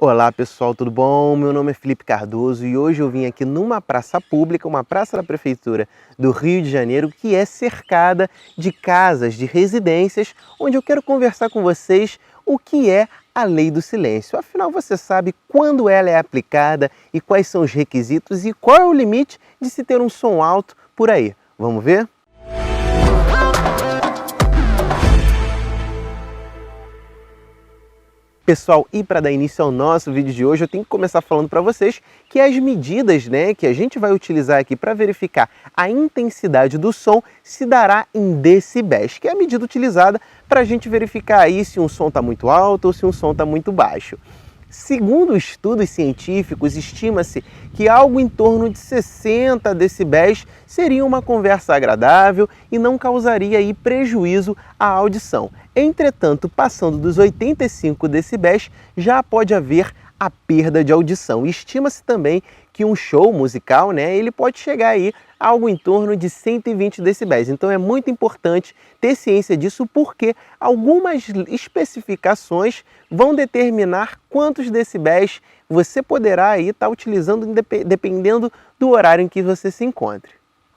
Olá pessoal, tudo bom? Meu nome é Felipe Cardoso e hoje eu vim aqui numa praça pública, uma praça da Prefeitura do Rio de Janeiro, que é cercada de casas, de residências, onde eu quero conversar com vocês o que é a Lei do Silêncio. Afinal, você sabe quando ela é aplicada e quais são os requisitos e qual é o limite de se ter um som alto por aí. Vamos ver? Pessoal, e para dar início ao nosso vídeo de hoje, eu tenho que começar falando para vocês que as medidas, que a gente vai utilizar aqui para verificar a intensidade do som se dará em decibéis, que é a medida utilizada para a gente verificar aí se um som está muito alto ou se um som está muito baixo. Segundo estudos científicos, estima-se que algo em torno de 60 decibéis seria uma conversa agradável e não causaria aí prejuízo à audição. Entretanto, passando dos 85 decibéis, já pode haver a perda de audição. Estima-se também que um show musical, ele pode chegar aí a algo em torno de 120 decibéis. Então é muito importante ter ciência disso porque algumas especificações vão determinar quantos decibéis você poderá aí estar utilizando dependendo do horário em que você se encontre.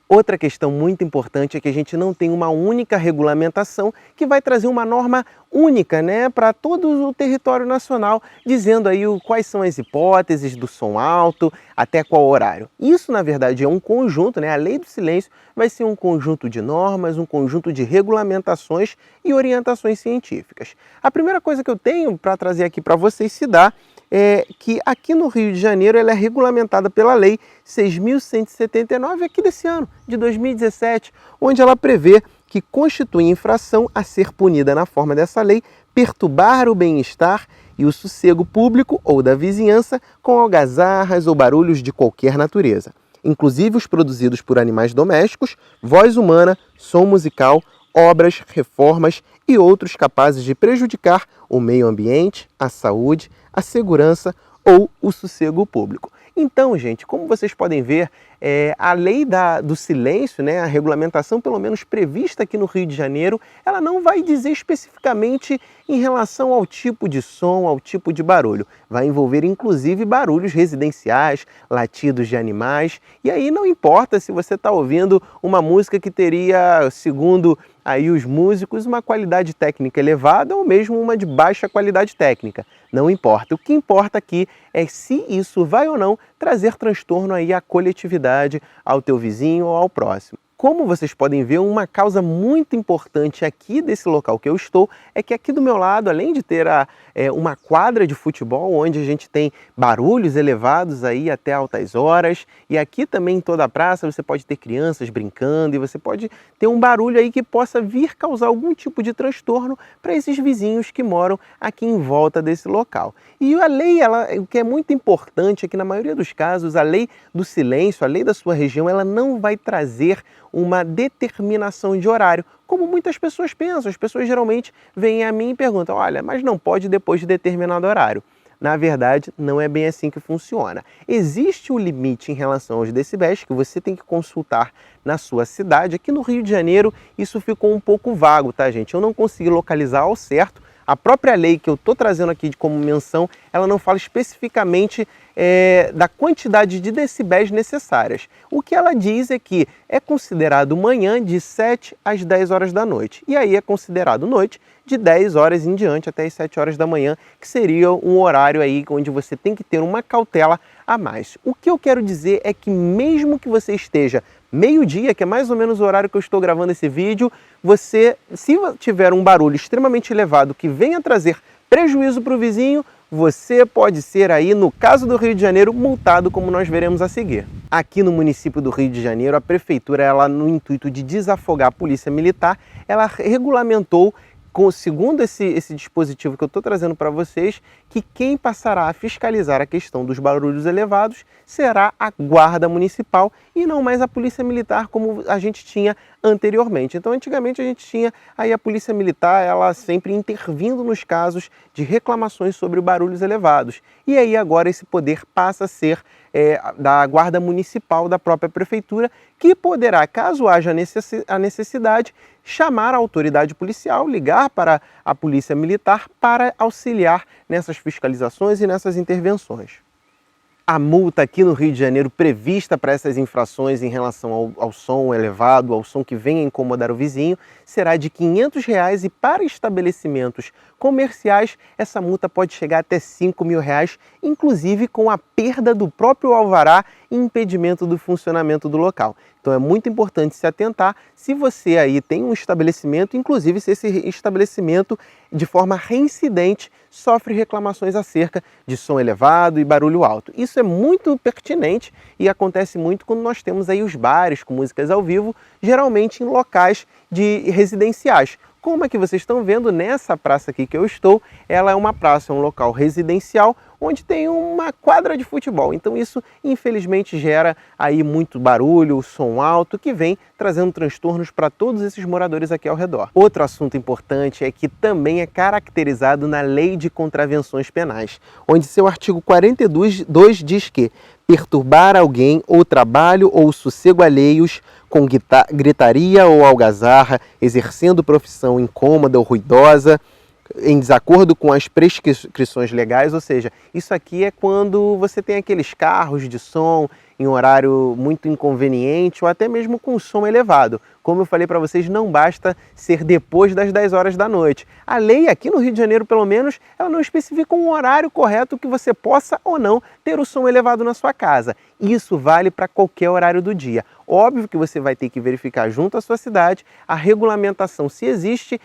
Outra questão muito importante é que a gente não tem uma única regulamentação que vai trazer uma norma única, para todo o território nacional, dizendo aí quais são as hipóteses do som alto, até qual horário. Isso, na verdade, é um conjunto, a Lei do Silêncio vai ser um conjunto de normas, um conjunto de regulamentações e orientações científicas. A primeira coisa que eu tenho para trazer aqui para vocês se dá é que aqui no Rio de Janeiro ela é regulamentada pela Lei 6.179 aqui desse ano, de 2017, onde ela prevê que constitui infração a ser punida na forma dessa lei perturbar o bem-estar e o sossego público ou da vizinhança com algazarras ou barulhos de qualquer natureza, inclusive os produzidos por animais domésticos, voz humana, som musical, obras, reformas e outros capazes de prejudicar o meio ambiente, a saúde, a segurança ou o sossego público. Então, gente, como vocês podem ver, a lei do silêncio, a regulamentação pelo menos prevista aqui no Rio de Janeiro, ela não vai dizer especificamente em relação ao tipo de som, ao tipo de barulho. Vai envolver inclusive barulhos residenciais, latidos de animais, e aí não importa se você está ouvindo uma música que teria, segundo aí os músicos, uma qualidade técnica elevada ou mesmo uma de baixa qualidade técnica. Não importa. O que importa aqui é se isso vai ou não trazer transtorno aí à coletividade, ao teu vizinho ou ao próximo. Como vocês podem ver, uma causa muito importante aqui desse local que eu estou é que aqui do meu lado, além de ter uma quadra de futebol, onde a gente tem barulhos elevados aí até altas horas, e aqui também em toda a praça você pode ter crianças brincando e você pode ter um barulho aí que possa vir causar algum tipo de transtorno para esses vizinhos que moram aqui em volta desse local. E a lei, o que é muito importante é que na maioria dos casos, a lei do silêncio, a lei da sua região, ela não vai trazer uma determinação de horário, como muitas pessoas pensam. As pessoas geralmente vêm a mim e perguntam, olha, mas não pode depois de determinado horário. Na verdade, não é bem assim que funciona. Existe um limite em relação aos decibéis que você tem que consultar na sua cidade. Aqui no Rio de Janeiro, isso ficou um pouco vago, tá, gente? Eu não consegui localizar ao certo. A própria lei que eu estou trazendo aqui como menção, ela não fala especificamente da quantidade de decibéis necessárias. O que ela diz é que é considerado manhã de 7 às 10 horas da noite. E aí é considerado noite de 10 horas em diante até as 7 horas da manhã, que seria um horário aí onde você tem que ter uma cautela a mais. O que eu quero dizer é que mesmo que você esteja meio-dia, que é mais ou menos o horário que eu estou gravando esse vídeo, você, se tiver um barulho extremamente elevado que venha trazer prejuízo para o vizinho, você pode ser aí, no caso do Rio de Janeiro, multado, como nós veremos a seguir. Aqui no município do Rio de Janeiro, a prefeitura, ela, no intuito de desafogar a polícia militar, ela regulamentou, segundo esse dispositivo que eu estou trazendo para vocês, que quem passará a fiscalizar a questão dos barulhos elevados será a Guarda Municipal e não mais a Polícia Militar como a gente tinha anteriormente. Então, antigamente a gente tinha aí a Polícia Militar, ela sempre intervindo nos casos de reclamações sobre barulhos elevados. E aí agora esse poder passa a ser da Guarda Municipal da própria Prefeitura, que poderá, caso haja a necessidade, chamar a autoridade policial, ligar para a Polícia Militar para auxiliar nessas fiscalizações e nessas intervenções. A multa aqui no Rio de Janeiro prevista para essas infrações em relação ao som elevado, ao som que venha incomodar o vizinho, será de R$ 500 e para estabelecimentos comerciais essa multa pode chegar até R$ 5.000, inclusive com a perda do próprio alvará e impedimento do funcionamento do local. Então é muito importante se atentar se você aí tem um estabelecimento, inclusive se esse estabelecimento de forma reincidente sofre reclamações acerca de som elevado e barulho alto. Isso é muito pertinente e acontece muito quando nós temos aí os bares com músicas ao vivo, geralmente em locais residenciais. Como aqui vocês estão vendo, nessa praça aqui que eu estou, ela é uma praça, um local residencial, onde tem uma quadra de futebol. Então isso, infelizmente, gera aí muito barulho, som alto, que vem trazendo transtornos para todos esses moradores aqui ao redor. Outro assunto importante é que também é caracterizado na Lei de Contravenções Penais, onde seu artigo 42 diz que perturbar alguém ou trabalho ou sossego alheios com gritaria ou algazarra, exercendo profissão incômoda ou ruidosa, em desacordo com as prescrições legais, ou seja, isso aqui é quando você tem aqueles carros de som em horário muito inconveniente ou até mesmo com som elevado. Como eu falei para vocês, não basta ser depois das 10 horas da noite. A lei aqui no Rio de Janeiro, pelo menos, ela não especifica um horário correto que você possa ou não ter o som elevado na sua casa. Isso vale para qualquer horário do dia. Óbvio que você vai ter que verificar junto à sua cidade a regulamentação, se existe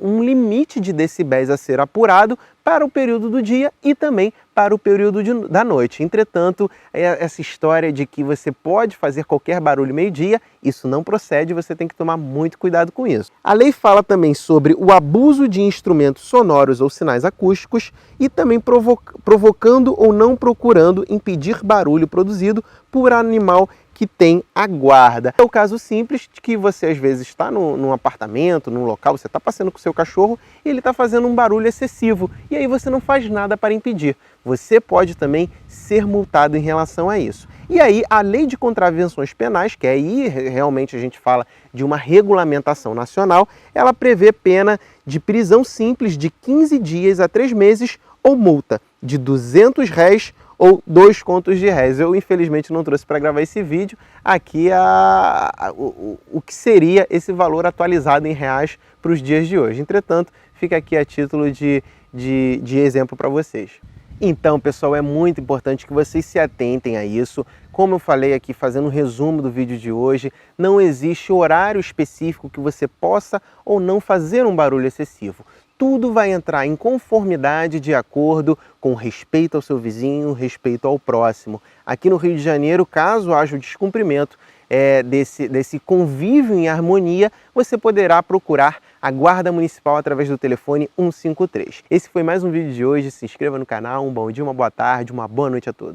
um limite de decibéis a ser apurado para o período do dia e também para o período da noite. Entretanto, essa história de que você pode fazer qualquer barulho meio-dia, isso não procede, você tem que tomar muito cuidado com isso. A lei fala também sobre o abuso de instrumentos sonoros ou sinais acústicos e também provocando ou não procurando impedir barulho produzido por animal que tem a guarda. É o caso simples de que você às vezes está num apartamento, num local, você está passeando com o seu cachorro e ele está fazendo um barulho excessivo e aí você não faz nada para impedir. Você pode também ser multado em relação a isso. E aí a Lei de Contravenções Penais, que aí realmente a gente fala de uma regulamentação nacional, ela prevê pena de prisão simples de 15 dias a 3 meses ou multa de R$ 200 ou 2 contos de réis. Eu, infelizmente, não trouxe para gravar esse vídeo aqui o que seria esse valor atualizado em reais para os dias de hoje. Entretanto, fica aqui a título de exemplo para vocês. Então, pessoal, é muito importante que vocês se atentem a isso. Como eu falei aqui, fazendo um resumo do vídeo de hoje, não existe horário específico que você possa ou não fazer um barulho excessivo. Tudo vai entrar em conformidade de acordo com respeito ao seu vizinho, respeito ao próximo. Aqui no Rio de Janeiro, caso haja o descumprimento desse convívio em harmonia, você poderá procurar a Guarda Municipal através do telefone 153. Esse foi mais um vídeo de hoje. Se inscreva no canal, um bom dia, uma boa tarde, uma boa noite a todos.